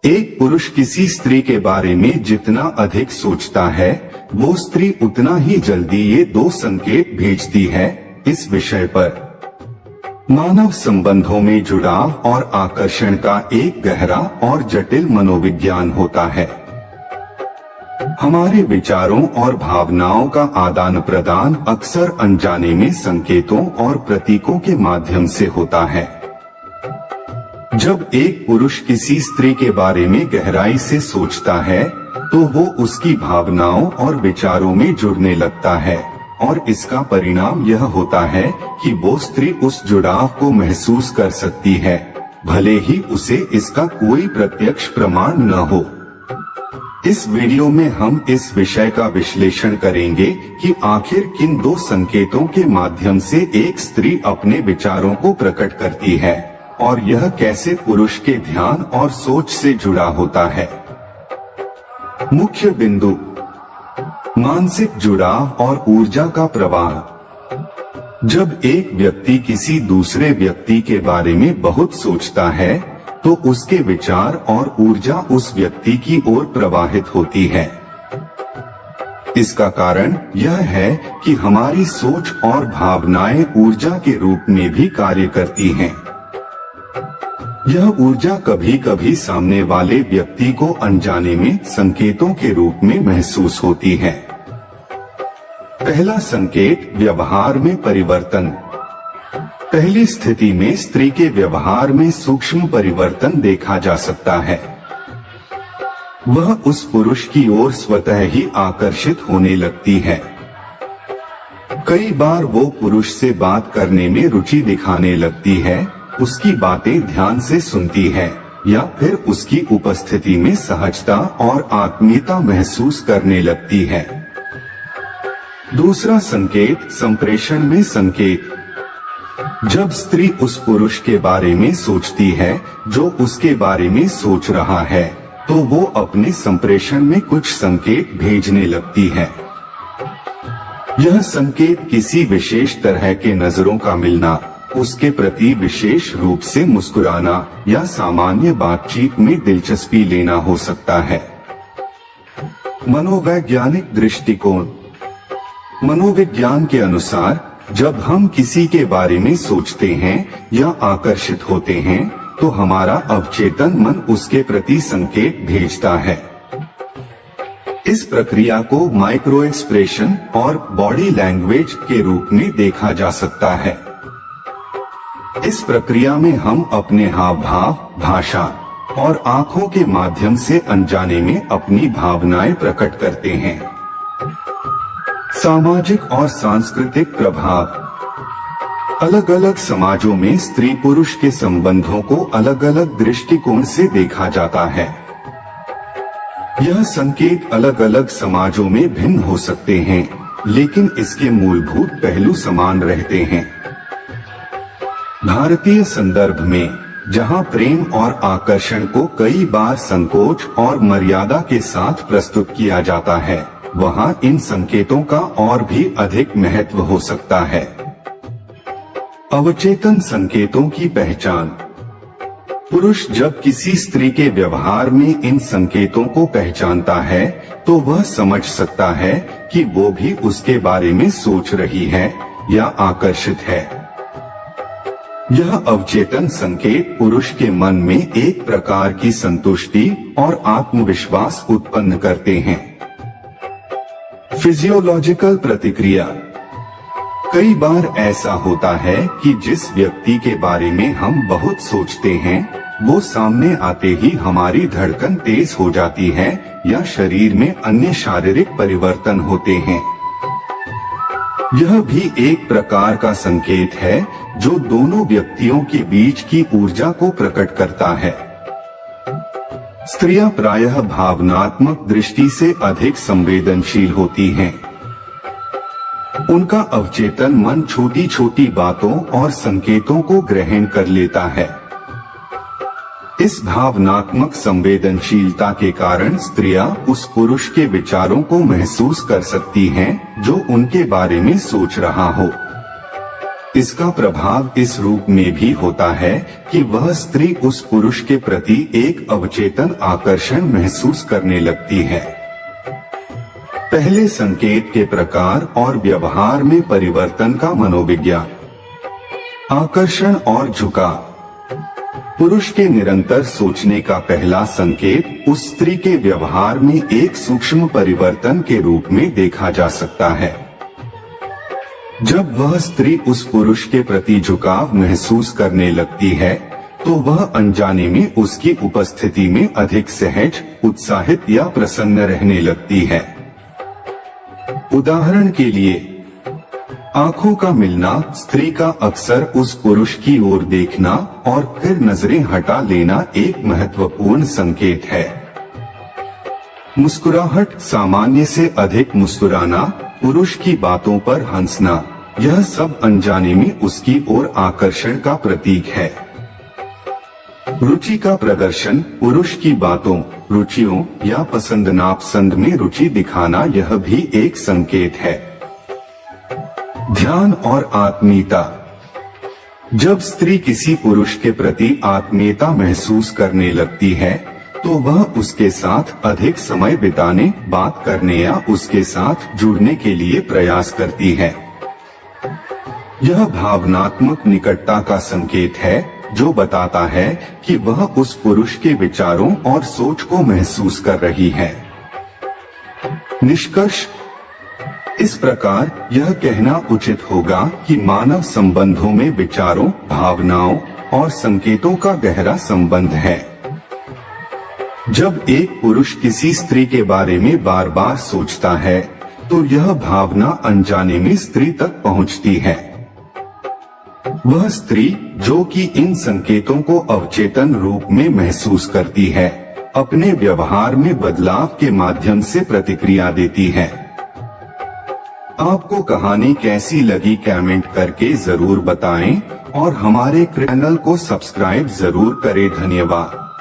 एक पुरुष किसी स्त्री के बारे में जितना अधिक सोचता है, वो स्त्री उतना ही जल्दी ये दो संकेत भेजती है। इस विषय पर मानव संबंधों में जुड़ाव और आकर्षण का एक गहरा और जटिल मनोविज्ञान होता है। हमारे विचारों और भावनाओं का आदान प्रदान अक्सर अनजाने में संकेतों और प्रतीकों के माध्यम से होता है। जब एक पुरुष किसी स्त्री के बारे में गहराई से सोचता है, तो वो उसकी भावनाओं और विचारों में जुड़ने लगता है, और इसका परिणाम यह होता है कि वो स्त्री उस जुड़ाव को महसूस कर सकती है, भले ही उसे इसका कोई प्रत्यक्ष प्रमाण न हो। इस वीडियो में हम इस विषय का विश्लेषण करेंगे कि आखिर किन दो संकेतों के माध्यम से एक स्त्री अपने विचारों को प्रकट करती है, और यह कैसे पुरुष के ध्यान और सोच से जुड़ा होता है। मुख्य बिंदु: मानसिक जुड़ाव और ऊर्जा का प्रवाह। जब एक व्यक्ति किसी दूसरे व्यक्ति के बारे में बहुत सोचता है, तो उसके विचार और ऊर्जा उस व्यक्ति की ओर प्रवाहित होती है। इसका कारण यह है कि हमारी सोच और भावनाएं ऊर्जा के रूप में भी कार्य करती हैं। यह ऊर्जा कभी कभी सामने वाले व्यक्ति को अनजाने में संकेतों के रूप में महसूस होती है। पहला संकेत: व्यवहार में परिवर्तन। पहली स्थिति में स्त्री के व्यवहार में सूक्ष्म परिवर्तन देखा जा सकता है। वह उस पुरुष की ओर स्वतः ही आकर्षित होने लगती है। कई बार वो पुरुष से बात करने में रुचि दिखाने लगती है, उसकी बातें ध्यान से सुनती है, या फिर उसकी उपस्थिति में सहजता और आत्मीयता महसूस करने लगती है। दूसरा संकेत: संप्रेषण में संकेत। जब स्त्री उस पुरुष के बारे में सोचती है जो उसके बारे में सोच रहा है, तो वो अपने संप्रेषण में कुछ संकेत भेजने लगती है। यह संकेत किसी विशेष तरह के नजरों का मिलना, उसके प्रति विशेष रूप से मुस्कुराना, या सामान्य बातचीत में दिलचस्पी लेना हो सकता है। मनोवैज्ञानिक दृष्टिकोण। मनोविज्ञान के अनुसार जब हम किसी के बारे में सोचते हैं या आकर्षित होते हैं, तो हमारा अवचेतन मन उसके प्रति संकेत भेजता है। इस प्रक्रिया को माइक्रो एक्सप्रेशन और बॉडी लैंग्वेज के रूप में देखा जा सकता है। इस प्रक्रिया में हम अपने हाव भाव, भाषा और आंखों के माध्यम से अनजाने में अपनी भावनाएं प्रकट करते हैं। सामाजिक और सांस्कृतिक प्रभाव। अलग अलग समाजों में स्त्री पुरुष के संबंधों को अलग अलग दृष्टिकोण से देखा जाता है। यह संकेत अलग अलग समाजों में भिन्न हो सकते हैं, लेकिन इसके मूलभूत पहलू समान रहते हैं। भारतीय संदर्भ में, जहां प्रेम और आकर्षण को कई बार संकोच और मर्यादा के साथ प्रस्तुत किया जाता है, वहां इन संकेतों का और भी अधिक महत्व हो सकता है। अवचेतन संकेतों की पहचान। पुरुष जब किसी स्त्री के व्यवहार में इन संकेतों को पहचानता है, तो वह समझ सकता है कि वो भी उसके बारे में सोच रही है या आकर्षित है। यह अवचेतन संकेत पुरुष के मन में एक प्रकार की संतुष्टि और आत्मविश्वास उत्पन्न करते हैं। फिजियोलॉजिकल प्रतिक्रिया। कई बार ऐसा होता है कि जिस व्यक्ति के बारे में हम बहुत सोचते हैं, वो सामने आते ही हमारी धड़कन तेज हो जाती है, या शरीर में अन्य शारीरिक परिवर्तन होते हैं। यह भी एक प्रकार का संकेत है जो दोनों व्यक्तियों के बीच की ऊर्जा को प्रकट करता है। स्त्रियां प्रायः भावनात्मक दृष्टि से अधिक संवेदनशील होती हैं। उनका अवचेतन मन छोटी छोटी बातों और संकेतों को ग्रहण कर लेता है। इस भावनात्मक संवेदनशीलता के कारण स्त्रियां उस पुरुष के विचारों को महसूस कर सकती हैं जो उनके बारे में सोच रहा हो। इसका प्रभाव इस रूप में भी होता है कि वह स्त्री उस पुरुष के प्रति एक अवचेतन आकर्षण महसूस करने लगती है। पहले संकेत के प्रकार और व्यवहार में परिवर्तन का मनोविज्ञान। आकर्षण और झुकाव। पुरुष के निरंतर सोचने का पहला संकेत उस स्त्री के व्यवहार में एक सूक्ष्म परिवर्तन के रूप में देखा जा सकता है। जब वह स्त्री उस पुरुष के प्रति झुकाव महसूस करने लगती है, तो वह अनजाने में उसकी उपस्थिति में अधिक सहज, उत्साहित या प्रसन्न रहने लगती है। उदाहरण के लिए, आंखों का मिलना, स्त्री का अक्सर उस पुरुष की ओर देखना और फिर नजरें हटा लेना एक महत्वपूर्ण संकेत है। मुस्कुराहट, सामान्य से अधिक मुस्कुराना, पुरुष की बातों पर हंसना, यह सब अनजाने में उसकी ओर आकर्षण का प्रतीक है। रुचि का प्रदर्शन, पुरुष की बातों, रुचियों या पसंद नापसंद में रुचि दिखाना, यह भी एक संकेत है। ध्यान और आत्मीयता। जब स्त्री किसी पुरुष के प्रति आत्मीयता महसूस करने लगती है, तो वह उसके साथ अधिक समय बिताने, बात करने या उसके साथ जुड़ने के लिए प्रयास करती है। यह भावनात्मक निकटता का संकेत है, जो बताता है कि वह उस पुरुष के विचारों और सोच को महसूस कर रही है। निष्कर्ष, इस प्रकार यह कहना उचित होगा कि मानव संबंधों में विचारों, भावनाओं और संकेतों का गहरा संबंध है। जब एक पुरुष किसी स्त्री के बारे में बार बार सोचता है, तो यह भावना अनजाने में स्त्री तक पहुंचती है। वह स्त्री, जो कि इन संकेतों को अवचेतन रूप में महसूस करती है, अपने व्यवहार में बदलाव के माध्यम से प्रतिक्रिया देती है। आपको कहानी कैसी लगी कमेंट करके जरूर बताएं और हमारे चैनल को सब्सक्राइब जरूर करें। धन्यवाद।